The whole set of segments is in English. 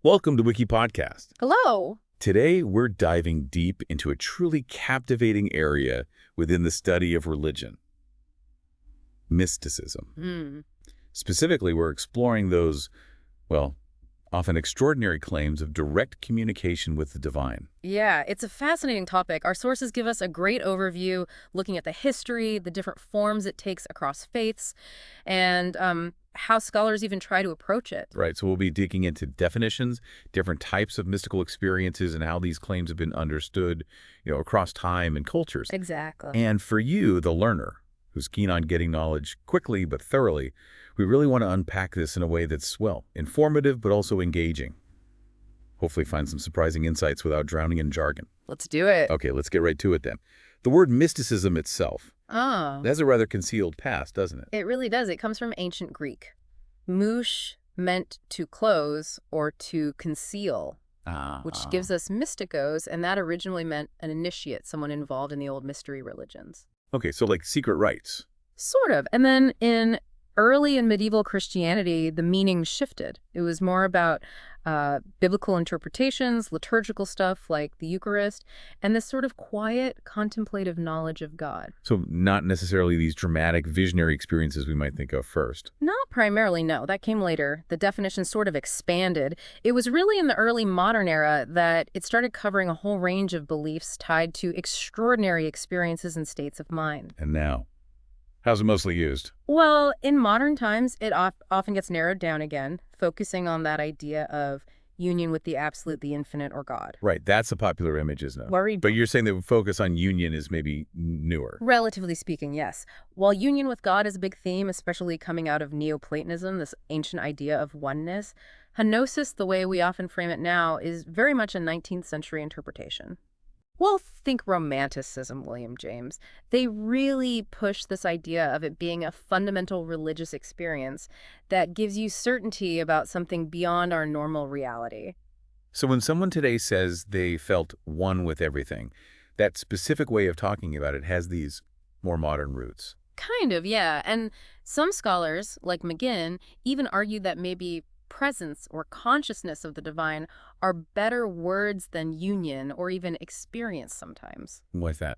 Welcome to WikiPodcast. Hello. Today, we're diving deep into a truly captivating area within the study of religion, mysticism. Specifically, we're exploring those, well, often extraordinary claims of direct communication with the divine. Yeah, it's a fascinating topic. Our sources give us a great overview looking at the history, the different forms it takes across faiths, and how scholars even try to approach it. Right, so we'll be digging into definitions, different types of mystical experiences, and how these claims have been understood, across time and cultures. Exactly. And for you, the learner, who's keen on getting knowledge quickly but thoroughly, we really want to unpack this in a way that's, well, informative but also engaging. Hopefully find some surprising insights without drowning in jargon. Let's do it. Okay, let's get right to it then. The word mysticism itself, Oh, it has a rather concealed past, doesn't it? it really does. It comes from ancient Greek. Mouche meant to close or to conceal, which gives us mystikos, and that originally meant an initiate, someone involved in the old mystery religions. Okay, so like secret rites. Sort of. And then in early and medieval Christianity, the meaning shifted. It was more about biblical interpretations, liturgical stuff like the Eucharist, and this sort of quiet, contemplative knowledge of God. So not necessarily these dramatic, visionary experiences we might think of first. Not primarily, no. That came later. The definition sort of expanded. It was really in the early modern era that it started covering a whole range of beliefs tied to extraordinary experiences and states of mind. And now, how's it mostly used? Well, in modern times, it often gets narrowed down again, focusing on that idea of union with the absolute, the infinite, or God. Right, that's a popular image, isn't it? Worried. But you're saying the focus on union is maybe newer. Relatively speaking, yes. While union with God is a big theme, especially coming out of Neoplatonism, this ancient idea of oneness, kenosis, the way we often frame it now, is very much a 19th century interpretation. Well, think Romanticism, William James. They really push this idea of it being a fundamental religious experience that gives you certainty about something beyond our normal reality. So when someone today says they felt one with everything, that specific way of talking about it has these more modern roots. Kind of, yeah. And some scholars, like McGinn, even argue that maybe presence or consciousness of the divine are better words than union or even experience sometimes. Why's that?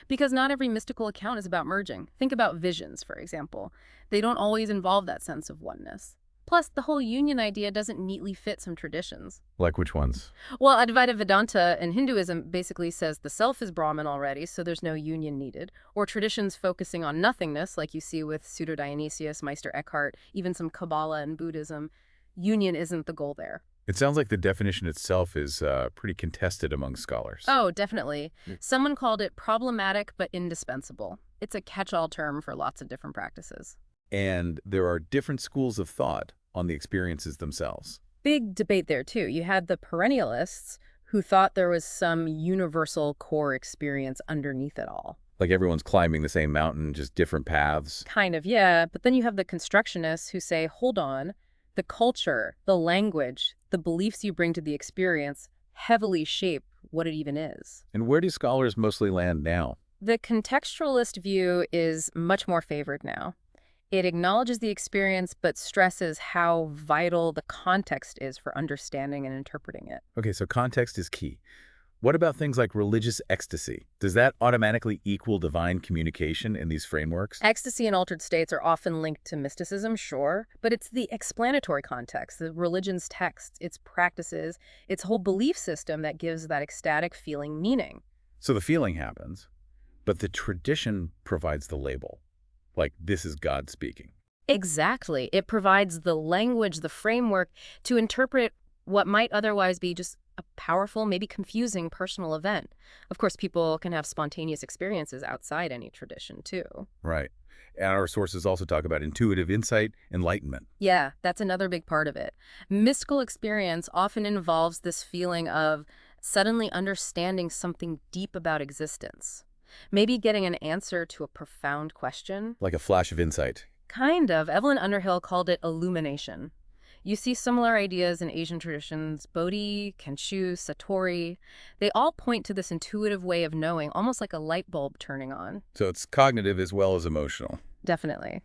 Because not every mystical account is about merging. Think about visions, for example. They don't always involve that sense of oneness. Plus, the whole union idea doesn't neatly fit some traditions. Like which ones? Well, Advaita Vedanta in Hinduism basically says the self is Brahman already, so there's no union needed. Or traditions focusing on nothingness, like you see with Pseudo-Dionysius, Meister Eckhart, even some Kabbalah and Buddhism. Union isn't the goal there. It sounds like the definition itself is pretty contested among scholars. Oh, definitely. Someone called it problematic but indispensable. It's a catch-all term for lots of different practices. And there are different schools of thought on the experiences themselves. Big debate there, too. You had the perennialists who thought there was some universal core experience underneath it all. Like everyone's climbing the same mountain, just different paths. Kind of, yeah. But then you have the constructionists who say, hold on, the culture, the language, the beliefs you bring to the experience heavily shape what it even is. And where do scholars mostly land now? The contextualist view is much more favored now. It acknowledges the experience but stresses how vital the context is for understanding and interpreting it. Okay, so context is key. What about things like religious ecstasy? Does that automatically equal divine communication in these frameworks? Ecstasy and altered states are often linked to mysticism, sure, but it's the explanatory context, the religion's texts, its practices, its whole belief system that gives that ecstatic feeling meaning. So the feeling happens, but the tradition provides the label. Like, this is God speaking. Exactly. It provides the language, the framework to interpret what might otherwise be just a powerful, maybe confusing personal event. Of course, people can have spontaneous experiences outside any tradition, too. Right. And our sources also talk about intuitive insight, enlightenment. Yeah, that's another big part of it. Mystical experience often involves this feeling of suddenly understanding something deep about existence. Maybe getting an answer to a profound question. Like a flash of insight. Kind of. Evelyn Underhill called it illumination. You see similar ideas in Asian traditions, Bodhi, Kenshu, Satori. They all point to this intuitive way of knowing, almost like a light bulb turning on. So it's cognitive as well as emotional. Definitely.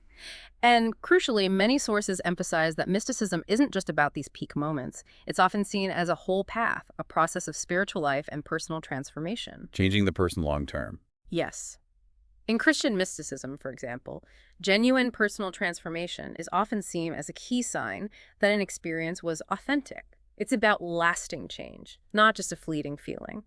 And crucially, many sources emphasize that mysticism isn't just about these peak moments. It's often seen as a whole path, a process of spiritual life and personal transformation. Changing the person long term. Yes. In Christian mysticism, for example, genuine personal transformation is often seen as a key sign that an experience was authentic. It's about lasting change, not just a fleeting feeling.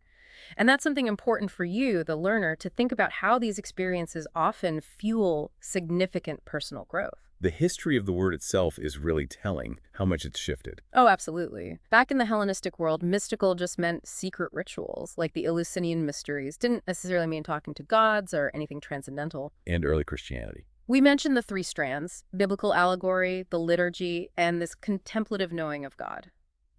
And that's something important for you, the learner, to think about how these experiences often fuel significant personal growth. The history of the word itself is really telling how much it's shifted. Oh, absolutely. Back in the Hellenistic world, mystical just meant secret rituals, like the Eleusinian mysteries. Didn't necessarily mean talking to gods or anything transcendental. And early Christianity. We mentioned the three strands: biblical allegory, the liturgy, and this contemplative knowing of God.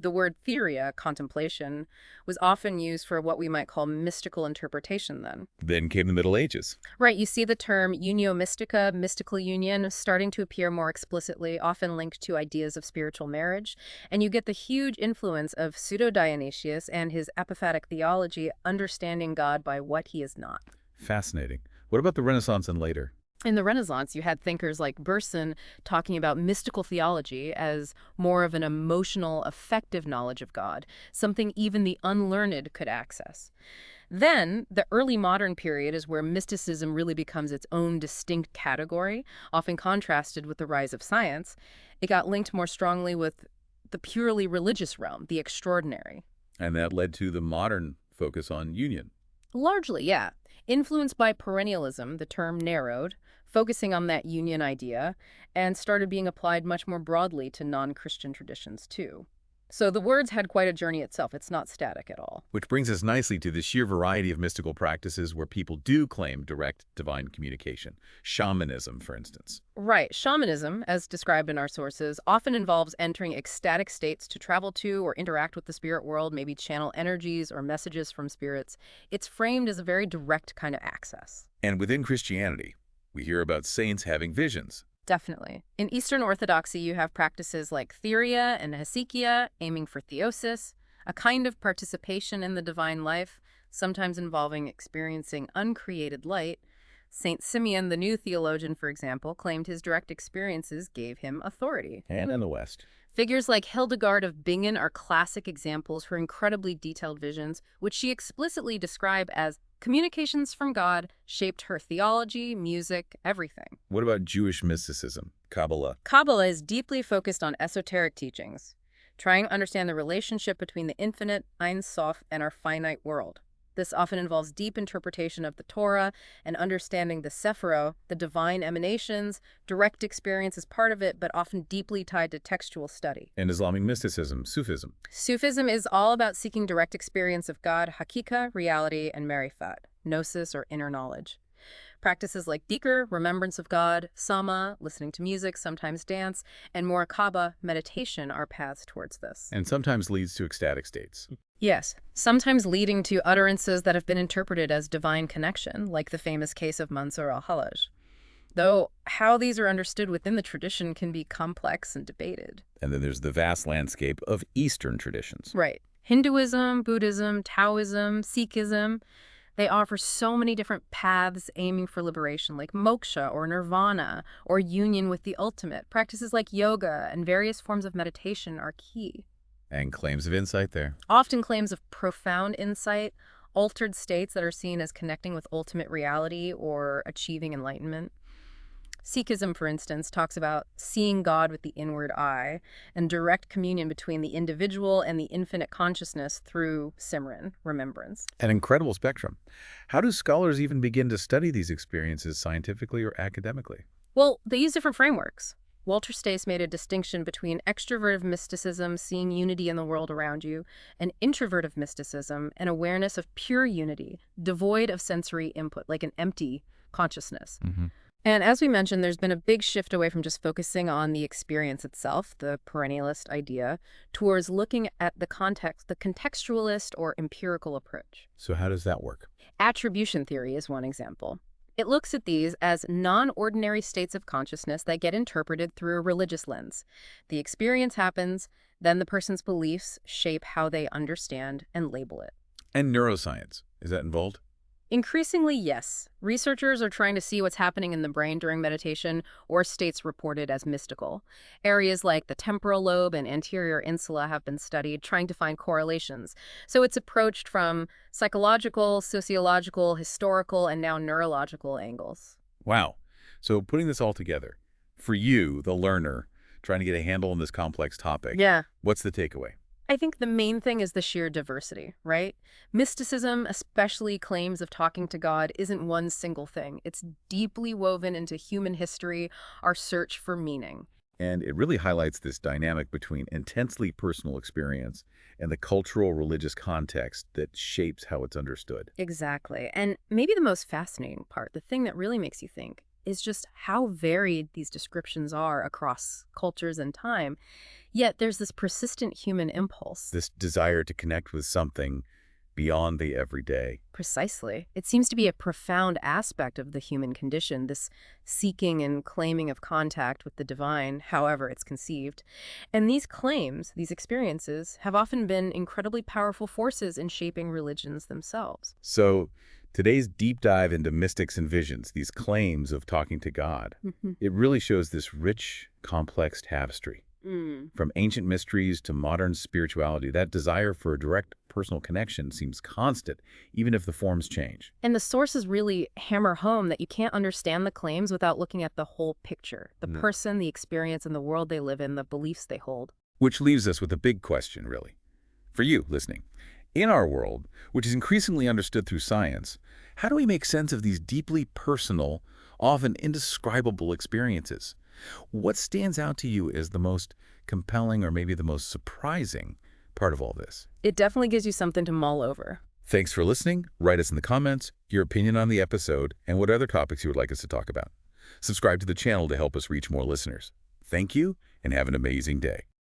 The word theoria, contemplation, was often used for what we might call mystical interpretation then. Then came the Middle Ages. Right, you see the term unio mystica, mystical union, starting to appear more explicitly, often linked to ideas of spiritual marriage, and you get the huge influence of Pseudo-Dionysius and his apophatic theology, understanding God by what he is not. Fascinating. What about the Renaissance and later? In the Renaissance, you had thinkers like Bergson talking about mystical theology as more of an emotional, affective knowledge of God, something even the unlearned could access. Then, the early modern period is where mysticism really becomes its own distinct category, often contrasted with the rise of science. It got linked more strongly with the purely religious realm, the extraordinary. And that led to the modern focus on union. Largely, yeah. Influenced by perennialism, the term narrowed, focusing on that union idea, and started being applied much more broadly to non-Christian traditions, too. So the words had quite a journey itself. It's not static at all. Which brings us nicely to the sheer variety of mystical practices where people do claim direct divine communication. Shamanism, for instance. Right. Shamanism, as described in our sources, often involves entering ecstatic states to travel to or interact with the spirit world, maybe channel energies or messages from spirits. It's framed as a very direct kind of access. And within Christianity, we hear about saints having visions. Definitely. In Eastern Orthodoxy, you have practices like theoria and hesychia, aiming for theosis, a kind of participation in the divine life, sometimes involving experiencing uncreated light. Saint Simeon, the new theologian, for example, claimed his direct experiences gave him authority. And in the West. Figures like Hildegard of Bingen are classic examples for incredibly detailed visions, which she explicitly described as communications from God, shaped her theology, music, everything. What about Jewish mysticism, Kabbalah? Kabbalah is deeply focused on esoteric teachings, trying to understand the relationship between the infinite, Ein Sof, and our finite world. This often involves deep interpretation of the Torah and understanding the Sephirot, the divine emanations. Direct experience is part of it, but often deeply tied to textual study. And Islamic mysticism, Sufism. Sufism is all about seeking direct experience of God, hakika, reality, and marifat, gnosis or inner knowledge. Practices like dhikr, remembrance of God, sama, listening to music, sometimes dance, and muraqabah, meditation are paths towards this. And sometimes leads to ecstatic states. Yes, sometimes leading to utterances that have been interpreted as divine connection, like the famous case of Mansur al-Hallaj. Though how these are understood within the tradition can be complex and debated. And then there's the vast landscape of Eastern traditions. Right. Hinduism, Buddhism, Taoism, Sikhism, they offer so many different paths aiming for liberation, like moksha or nirvana or union with the ultimate. Practices like yoga and various forms of meditation are key. And claims of insight there. Often claims of profound insight, altered states that are seen as connecting with ultimate reality or achieving enlightenment. Sikhism, for instance, talks about seeing God with the inward eye and direct communion between the individual and the infinite consciousness through Simran, remembrance. An incredible spectrum. How do scholars even begin to study these experiences scientifically or academically? Well, they use different frameworks. Walter Stace made a distinction between extrovertive mysticism, seeing unity in the world around you, and introvertive mysticism, an awareness of pure unity, devoid of sensory input, like an empty consciousness. And as we mentioned, there's been a big shift away from just focusing on the experience itself, the perennialist idea, towards looking at the context, the contextualist or empirical approach. So how does that work? Attribution theory is one example. It looks at these as non-ordinary states of consciousness that get interpreted through a religious lens. The experience happens, then the person's beliefs shape how they understand and label it. And neuroscience, is that involved? Increasingly, yes. Researchers are trying to see what's happening in the brain during meditation or states reported as mystical. Areas like the temporal lobe and anterior insula have been studied, trying to find correlations. So it's approached from psychological, sociological, historical, and now neurological angles. Wow. So putting this all together, for you, the learner, trying to get a handle on this complex topic, Yeah. what's the takeaway? I think the main thing is the sheer diversity, right? Mysticism, especially claims of talking to God, isn't one single thing. It's deeply woven into human history, our search for meaning. And it really highlights this dynamic between intensely personal experience and the cultural religious context that shapes how it's understood. Exactly. And maybe the most fascinating part, the thing that really makes you think, is just how varied these descriptions are across cultures and time. Yet there's this persistent human impulse. This desire to connect with something beyond the everyday. Precisely. It seems to be a profound aspect of the human condition, this seeking and claiming of contact with the divine, however it's conceived. And these claims, these experiences, have often been incredibly powerful forces in shaping religions themselves. So today's deep dive into mystics and visions, these claims of talking to God, Mhm. it really shows this rich, complex tapestry. Mm. From ancient mysteries to modern spirituality, that desire for a direct personal connection seems constant, even if the forms change. And the sources really hammer home that you can't understand the claims without looking at the whole picture, the Mm. person, the experience, and the world they live in, the beliefs they hold. Which leaves us with a big question, really. For you, listening. In our world, which is increasingly understood through science, how do we make sense of these deeply personal, often indescribable experiences? What stands out to you as the most compelling or maybe the most surprising part of all this? It definitely gives you something to mull over. Thanks for listening. Write us in the comments your opinion on the episode and what other topics you would like us to talk about. Subscribe to the channel to help us reach more listeners. Thank you and have an amazing day.